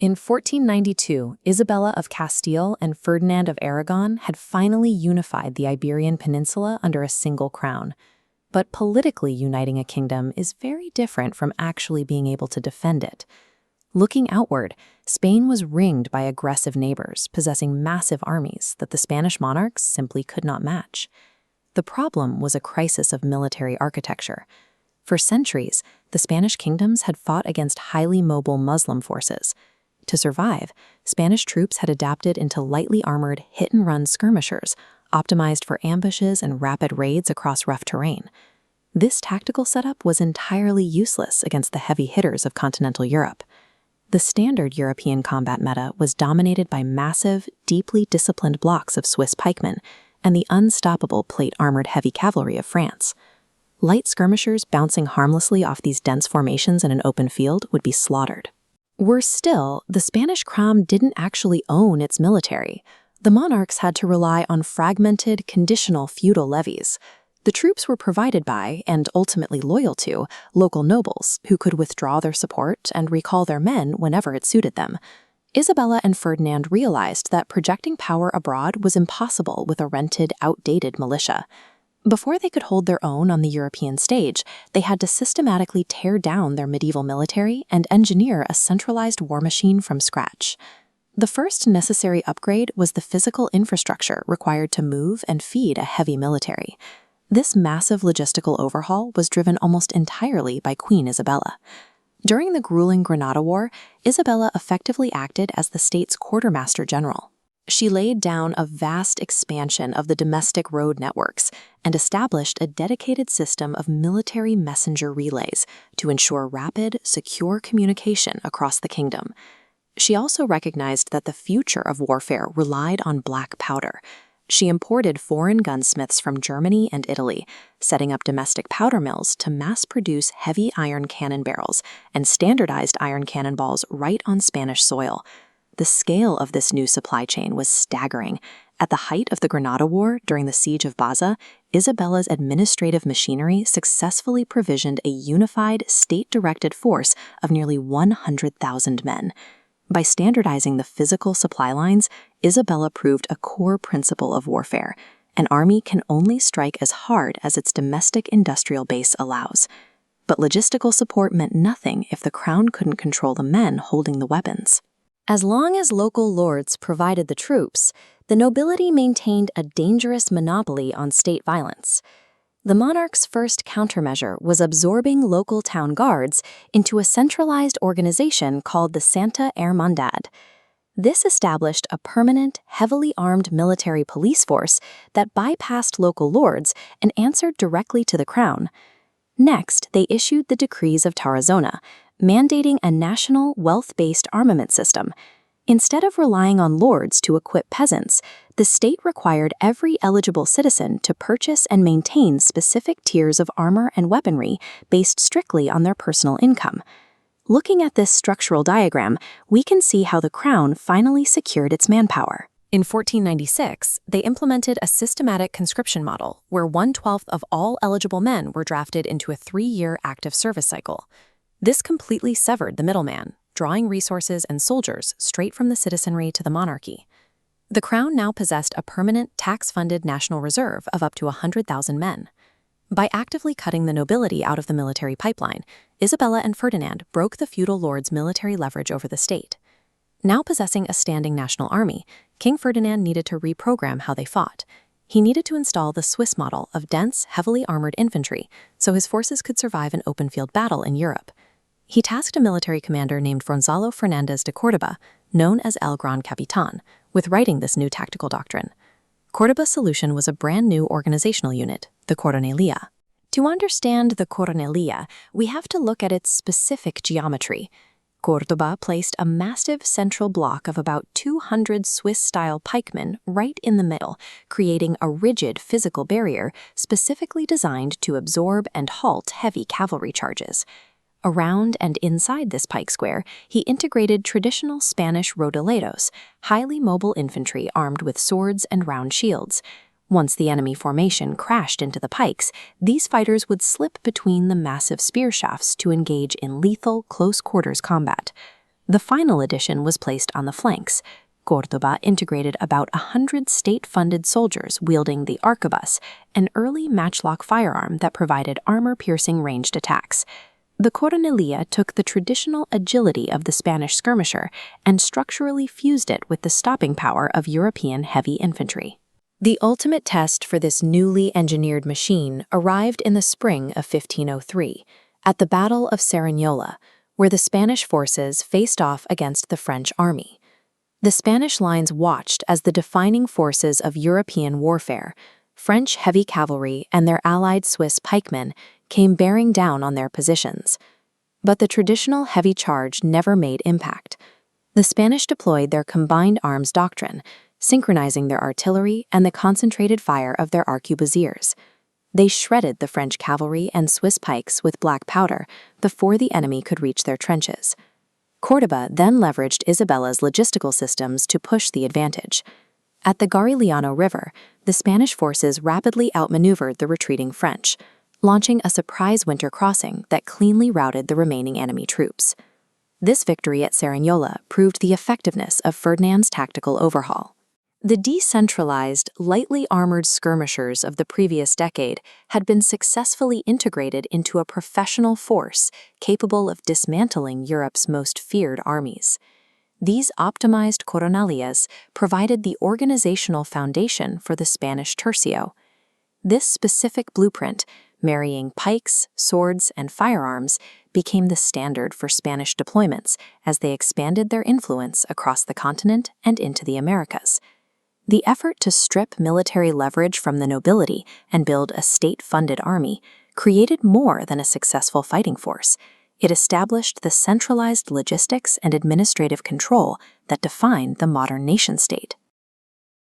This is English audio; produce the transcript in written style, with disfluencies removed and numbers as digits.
In 1492, Isabella of Castile and Ferdinand of Aragon had finally unified the Iberian Peninsula under a single crown. But politically uniting a kingdom is very different from actually being able to defend it. Looking outward, Spain was ringed by aggressive neighbors possessing massive armies that the Spanish monarchs simply could not match. The problem was a crisis of military architecture. For centuries, the Spanish kingdoms had fought against highly mobile Muslim forces. To survive, Spanish troops had adapted into lightly armored hit-and-run skirmishers, optimized for ambushes and rapid raids across rough terrain. This tactical setup was entirely useless against the heavy hitters of continental Europe. The standard European combat meta was dominated by massive, deeply disciplined blocks of Swiss pikemen and the unstoppable plate-armored heavy cavalry of France. Light skirmishers bouncing harmlessly off these dense formations in an open field would be slaughtered. Worse still, the Spanish crown didn't actually own its military. The monarchs had to rely on fragmented, conditional feudal levies. The troops were provided by, and ultimately loyal to, local nobles who could withdraw their support and recall their men whenever it suited them. Isabella and Ferdinand realized that projecting power abroad was impossible with a rented, outdated militia. Before they could hold their own on the European stage, they had to systematically tear down their medieval military and engineer a centralized war machine from scratch. The first necessary upgrade was the physical infrastructure required to move and feed a heavy military. This massive logistical overhaul was driven almost entirely by Queen Isabella. During the grueling Granada War, Isabella effectively acted as the state's quartermaster general. She laid down a vast expansion of the domestic road networks and established a dedicated system of military messenger relays to ensure rapid, secure communication across the kingdom. She also recognized that the future of warfare relied on black powder. She imported foreign gunsmiths from Germany and Italy, setting up domestic powder mills to mass-produce heavy iron cannon barrels and standardized iron cannonballs right on Spanish soil. The scale of this new supply chain was staggering. At the height of the Granada War during the siege of Baza, Isabella's administrative machinery successfully provisioned a unified, state-directed force of nearly 100,000 men. By standardizing the physical supply lines, Isabella proved a core principle of warfare. An army can only strike as hard as its domestic industrial base allows. But logistical support meant nothing if the crown couldn't control the men holding the weapons. As long as local lords provided the troops, the nobility maintained a dangerous monopoly on state violence. The monarch's first countermeasure was absorbing local town guards into a centralized organization called the Santa Hermandad. This established a permanent, heavily armed military police force that bypassed local lords and answered directly to the crown. Next, they issued the Decrees of Tarazona, mandating a national, wealth-based armament system. Instead of relying on lords to equip peasants, the state required every eligible citizen to purchase and maintain specific tiers of armor and weaponry based strictly on their personal income. Looking at this structural diagram, we can see how the crown finally secured its manpower. In 1496, they implemented a systematic conscription model where 1/12 of all eligible men were drafted into a 3-year active service cycle. This completely severed the middleman, drawing resources and soldiers straight from the citizenry to the monarchy. The crown now possessed a permanent tax-funded national reserve of up to 100,000 men. By actively cutting the nobility out of the military pipeline, Isabella and Ferdinand broke the feudal lords' military leverage over the state. Now possessing a standing national army, King Ferdinand needed to reprogram how they fought. He needed to install the Swiss model of dense, heavily armored infantry so his forces could survive an open-field battle in Europe. He tasked a military commander named Gonzalo de Córdoba, known as El Gran Capitán, with writing this new tactical doctrine. Córdoba's solution was a brand new organizational unit, the Coronelia. To understand the Coronelia, we have to look at its specific geometry. Córdoba placed a massive central block of about 200 Swiss-style pikemen right in the middle, creating a rigid physical barrier specifically designed to absorb and halt heavy cavalry charges. Around and inside this pike square, he integrated traditional Spanish rodilleros, highly mobile infantry armed with swords and round shields. Once the enemy formation crashed into the pikes, these fighters would slip between the massive spear shafts to engage in lethal, close-quarters combat. The final addition was placed on the flanks. Córdoba integrated about 100 state-funded soldiers wielding the arquebus, an early matchlock firearm that provided armor-piercing ranged attacks. The Coronilla took the traditional agility of the Spanish skirmisher and structurally fused it with the stopping power of European heavy infantry. The ultimate test for this newly engineered machine arrived in the spring of 1503, at the Battle of Cerignola, where the Spanish forces faced off against the French army. The Spanish lines watched as the defining forces of European warfare, French heavy cavalry and their allied Swiss pikemen, came bearing down on their positions. But the traditional heavy charge never made impact. The Spanish deployed their combined arms doctrine, synchronizing their artillery and the concentrated fire of their arquebusiers. They shredded the French cavalry and Swiss pikes with black powder before the enemy could reach their trenches. Córdoba then leveraged Isabella's logistical systems to push the advantage. At the Garigliano River, the Spanish forces rapidly outmaneuvered the retreating French, launching a surprise winter crossing that cleanly routed the remaining enemy troops. This victory at Cerignola proved the effectiveness of Ferdinand's tactical overhaul. The decentralized, lightly armored skirmishers of the previous decade had been successfully integrated into a professional force capable of dismantling Europe's most feared armies. These optimized coronillas provided the organizational foundation for the Spanish Tercio. This specific blueprint, marrying pikes, swords, and firearms, became the standard for Spanish deployments as they expanded their influence across the continent and into the Americas. The effort to strip military leverage from the nobility and build a state-funded army created more than a successful fighting force. It established the centralized logistics and administrative control that defined the modern nation-state.